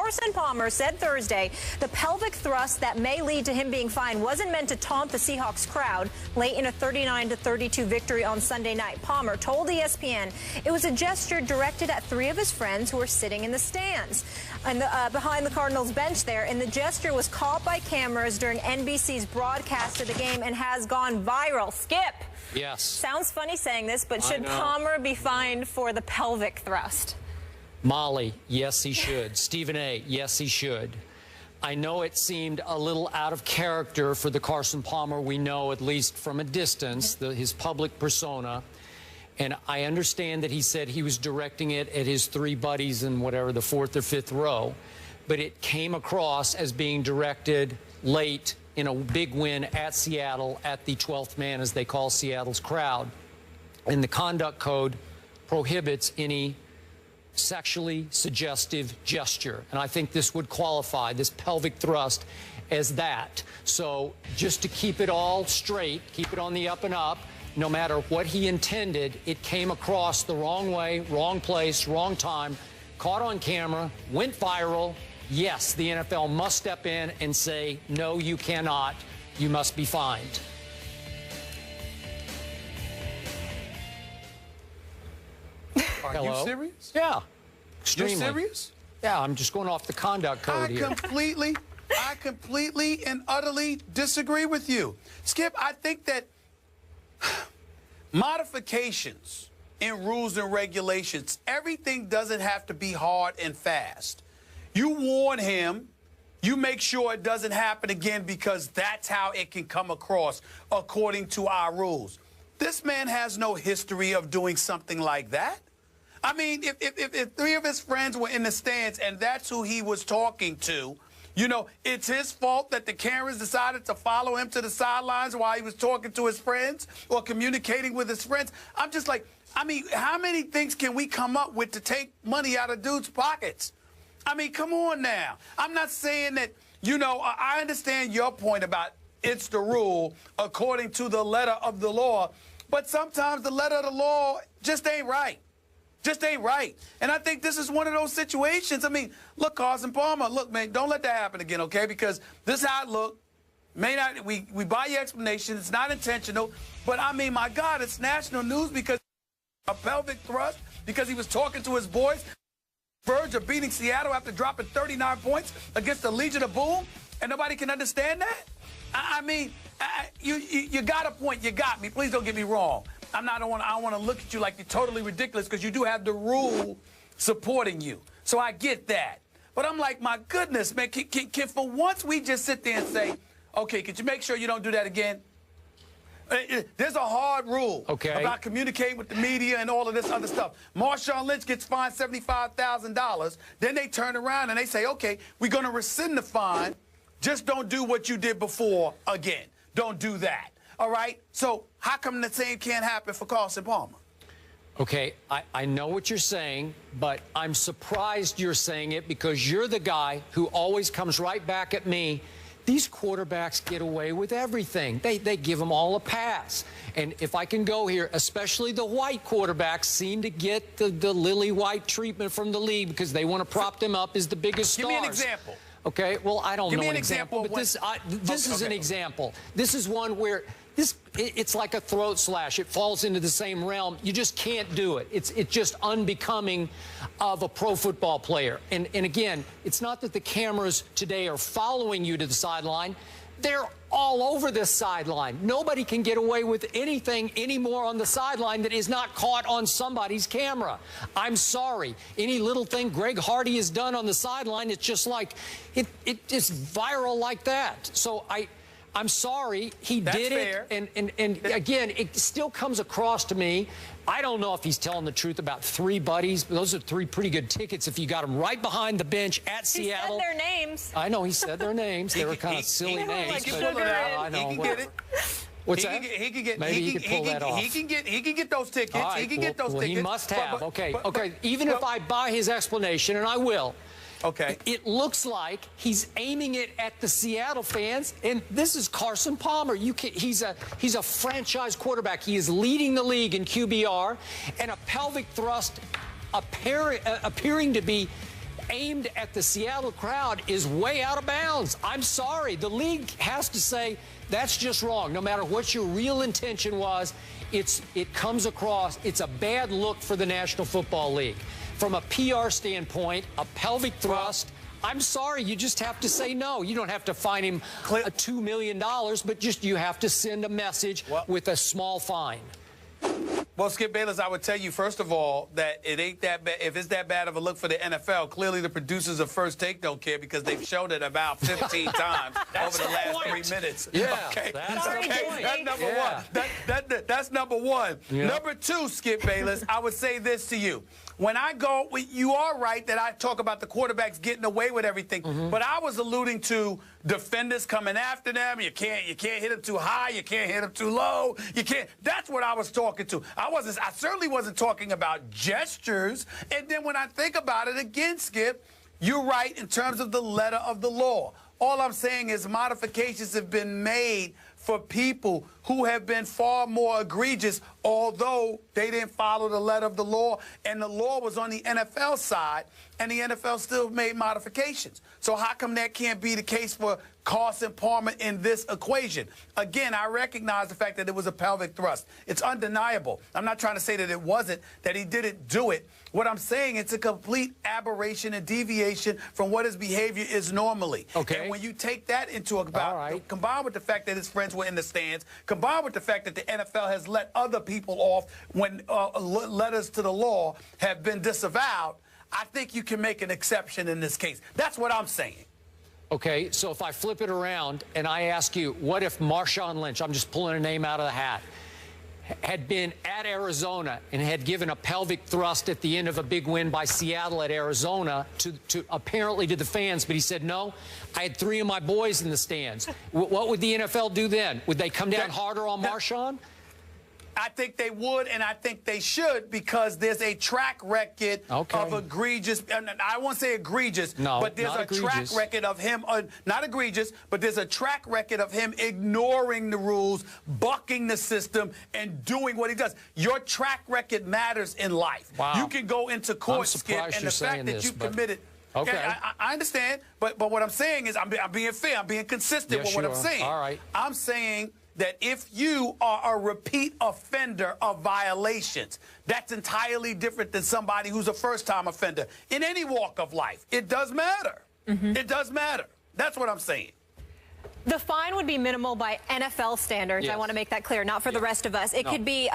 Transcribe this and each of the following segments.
Carson Palmer said Thursday the pelvic thrust that may lead to him being fined wasn't meant to taunt the Seahawks crowd late in a 39-32 victory on Sunday night. Palmer told ESPN it was a gesture directed at three of his friends who were sitting in the stands and behind the Cardinals bench there, and the gesture was caught by cameras during NBC's broadcast of the game and has gone viral. Skip. Yes. Sounds funny saying this, but should Palmer be fined for the pelvic thrust? Molly, yes, he should. Stephen A., yes, he should. I know it seemed a little out of character for the Carson Palmer we know, at least from a distance, his public persona. And I understand that he said he was directing it at his three buddies in whatever, the fourth or fifth row. But it came across as being directed late in a big win at Seattle, at the 12th man, as they call Seattle's crowd. And the conduct code prohibits any sexually suggestive gesture. And I think this would qualify, this pelvic thrust, as that. So just to keep it all straight, keep it on the up and up, no matter what he intended, it came across the wrong way, wrong place, wrong time, caught on camera, went viral. Yes, the NFL must step in and say, no, you cannot. You must be fined. Are you serious? Yeah. Extremely. You're serious? Yeah, I'm just going off the conduct code here. I completely and utterly disagree with you. Skip, I think that modifications in rules and regulations, everything doesn't have to be hard and fast. You warn him, you make sure it doesn't happen again, because that's how it can come across according to our rules. This man has no history of doing something like that. I mean, if three of his friends were in the stands and that's who he was talking to, you know, it's his fault that the cameras decided to follow him to the sidelines while he was talking to his friends or communicating with his friends. I'm just like, I mean, how many things can we come up with to take money out of dudes' pockets? I mean, come on now. I'm not saying that, you know, I understand your point about it's the rule according to the letter of the law, but sometimes the letter of the law just ain't right. Just ain't right. And I think this is one of those situations. I mean, look, Carson Palmer, look, man, don't let that happen again, okay? Because this is how it looked. May not, we buy your explanation. It's not intentional. But, I mean, my God, it's national news because a pelvic thrust, because he was talking to his boys, verge of beating Seattle after dropping 39 points against the Legion of Boom, and nobody can understand that? I mean, you got a point. You got me. Please don't get me wrong. I don't want to look at you like you're totally ridiculous, because you do have the rule supporting you. So I get that. But I'm like, my goodness, man, can for once we just sit there and say, okay, could you make sure you don't do that again? There's a hard rule about communicating with the media and all of this other stuff. Marshawn Lynch gets fined $75,000. Then they turn around and they say, okay, we're going to rescind the fine. Just don't do what you did before again. Don't do that. All right? So how come the same can't happen for Carson Palmer? Okay, I know what you're saying, but I'm surprised you're saying it, because you're the guy who always comes right back at me. These quarterbacks get away with everything. They give them all a pass. And if I can go here, especially the white quarterbacks seem to get the lily white treatment from the league because they want to prop them up as the biggest stars. Give me an example. Okay, well, I don't know an example, but this is an example. This is one where it's like a throat slash. It falls into the same realm. You just can't do it. It's just unbecoming of a pro football player. And again, it's not that the cameras today are following you to the sideline. They're all over this sideline. Nobody can get away with anything anymore on the sideline that is not caught on somebody's camera. I'm sorry. Any little thing Greg Hardy has done on the sideline, it's just like, it's viral like that. So I'm sorry, he did it, and again, it still comes across to me. I don't know if he's telling the truth about three buddies. Those are three pretty good tickets if you got them right behind the bench at Seattle. He said their names. I know he said their names. They were kind of silly names. He can pull it out. I know. He can get it. What's that? Maybe he can pull that off. He can get those tickets. Right, he can get those tickets. He must have. Okay. Even if I buy his explanation, and I will. Okay. It looks like he's aiming it at the Seattle fans, and this is Carson Palmer. He's a franchise quarterback. He is leading the league in QBR, and a pelvic thrust appearing to be aimed at the Seattle crowd is way out of bounds. I'm sorry. The league has to say that's just wrong. No matter what your real intention was, it comes across. It's a bad look for the National Football League. From a PR standpoint, a pelvic thrust, I'm sorry, you just have to say no. You don't have to fine him $2 million, but just you have to send a message with a small fine. Well, Skip Bayless, I would tell you, first of all, that it ain't that bad. If it's that bad of a look for the NFL, clearly the producers of First Take don't care because they've shown it about 15 times over the last 3 minutes. Yeah, okay. That's That's number one. That's number one. Yeah. Number two, Skip Bayless, I would say this to you. When I go, you are right that I talk about the quarterbacks getting away with everything, but I was alluding to defenders coming after them. You can't hit them too high. You can't hit them too low. You can't. That's what I was talking to. I certainly wasn't talking about gestures. And then when I think about it again, Skip, you're right in terms of the letter of the law. All I'm saying is modifications have been made for people who have been far more egregious, although they didn't follow the letter of the law, and the law was on the NFL side, and the NFL still made modifications. So how come that can't be the case for Carson Palmer in this equation? Again, I recognize the fact that it was a pelvic thrust. It's undeniable. I'm not trying to say that it wasn't, that he didn't do it. What I'm saying, it's a complete aberration and deviation from what his behavior is normally. Okay. And when you take that into account, combined with the fact that his friends were in the stands, combined with the fact that the NFL has let other people off when letters to the law have been disavowed, I think you can make an exception in this case. That's what I'm saying. Okay, so if I flip it around and I ask you, what if Marshawn Lynch, I'm just pulling a name out of the hat, had been at Arizona and had given a pelvic thrust at the end of a big win by Seattle at Arizona to apparently to the fans, but he said, no, I had 3 of my boys in the stands. What would the NFL do then? Would they come down harder on Marshawn? I think they would, and I think they should, because there's a track record of egregious, and I won't say egregious, but there's a track record of him, not egregious, but there's a track record of him ignoring the rules, bucking the system, and doing what he does. Your track record matters in life. Wow. You can go into court, Skip, and the fact that you committed... Okay, I understand, but what I'm saying is I'm being fair, I'm being consistent with what I'm saying. All right. I'm saying that if you are a repeat offender of violations, that's entirely different than somebody who's a first-time offender in any walk of life. It does matter. It does matter. That's what I'm saying. The fine would be minimal by NFL standards. Yes. I want to make that clear, not for the rest of us. It could be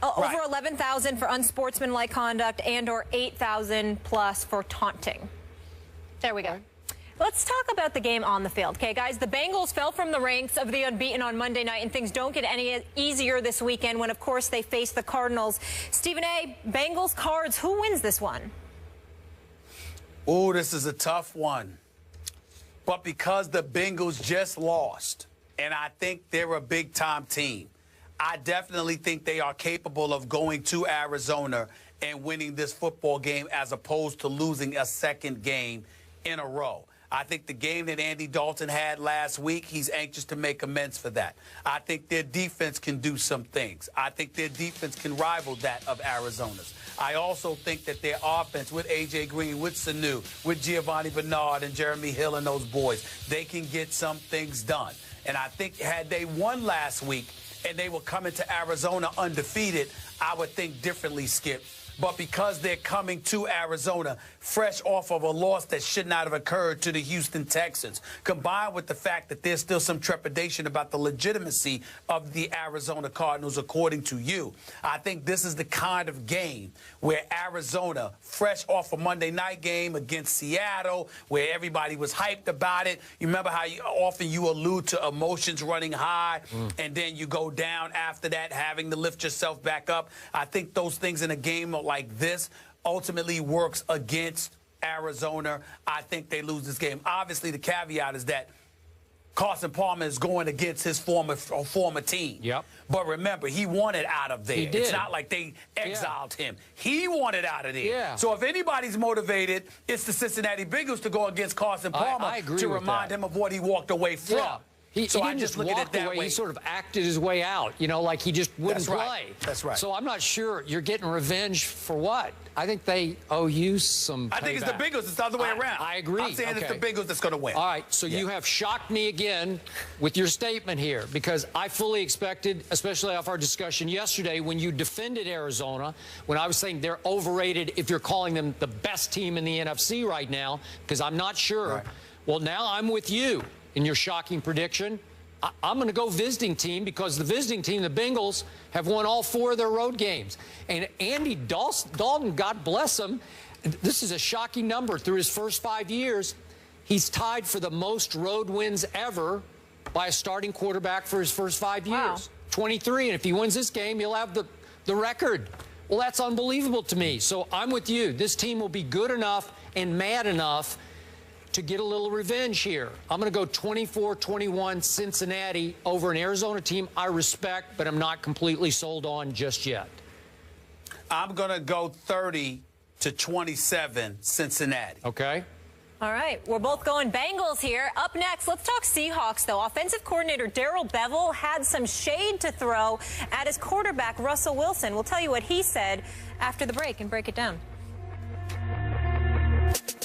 over 11,000 for unsportsmanlike conduct and or 8,000 plus for taunting. There we go. Let's talk about the game on the field. Okay, guys, the Bengals fell from the ranks of the unbeaten on Monday night, and things don't get any easier this weekend when, of course, they face the Cardinals. Stephen A., Bengals, Cards, who wins this one? Oh, this is a tough one. But because the Bengals just lost, and I think they're a big-time team, I definitely think they are capable of going to Arizona and winning this football game as opposed to losing a second game in a row. I think the game that Andy Dalton had last week, he's anxious to make amends for that. I think their defense can do some things. I think their defense can rival that of Arizona's. I also think that their offense with A.J. Green, with Sanu, with Giovanni Bernard and Jeremy Hill and those boys, they can get some things done. And I think had they won last week and they were coming to Arizona undefeated, I would think differently, Skip. But because they're coming to Arizona fresh off of a loss that should not have occurred to the Houston Texans, combined with the fact that there's still some trepidation about the legitimacy of the Arizona Cardinals, according to you, I think this is the kind of game where Arizona, fresh off a Monday night game against Seattle, where everybody was hyped about it. You remember how often you allude to emotions running high, and then you go down after that, having to lift yourself back up. I think those things in a game like this ultimately works against Arizona. I think they lose this game. Obviously, the caveat is that Carson Palmer is going against his former team. Yep. But remember, he wanted out of there. He did. It's not like they exiled him. He wanted out of there. Yeah. So if anybody's motivated, it's the Cincinnati Bengals to go against Carson Palmer I agree to with remind that. him of what he walked away from. Yeah. He didn't just walk away. He sort of acted his way out, you know, like he just wouldn't play. That's right. So I'm not sure you're getting revenge for what. I think they owe you some payback. I think it's the Bengals. It's the other way around. I agree. I'm saying it's the Bengals that's going to win. All right, so you have shocked me again with your statement here, because I fully expected, especially off our discussion yesterday when you defended Arizona, when I was saying they're overrated if you're calling them the best team in the NFC right now, because I'm not sure. Right. Well, now I'm with you in your shocking prediction. I'm going to go visiting team, because the visiting team, the Bengals, have won all 4 of their road games. And Andy Dalton, God bless him, this is a shocking number. Through his first 5 years, he's tied for the most road wins ever by a starting quarterback for his first 5 years. Wow. 23. And if he wins this game, he'll have the record. Well, that's unbelievable to me. So I'm with you. This team will be good enough and mad enough to get a little revenge here. I'm going to go 24-21 Cincinnati over an Arizona team I respect, but I'm not completely sold on just yet. I'm going to go 30-27 Cincinnati. Okay. All right, we're both going Bengals here. Up next, let's talk Seahawks, though. Offensive coordinator Darrell Bevell had some shade to throw at his quarterback, Russell Wilson. We'll tell you what he said after the break and break it down.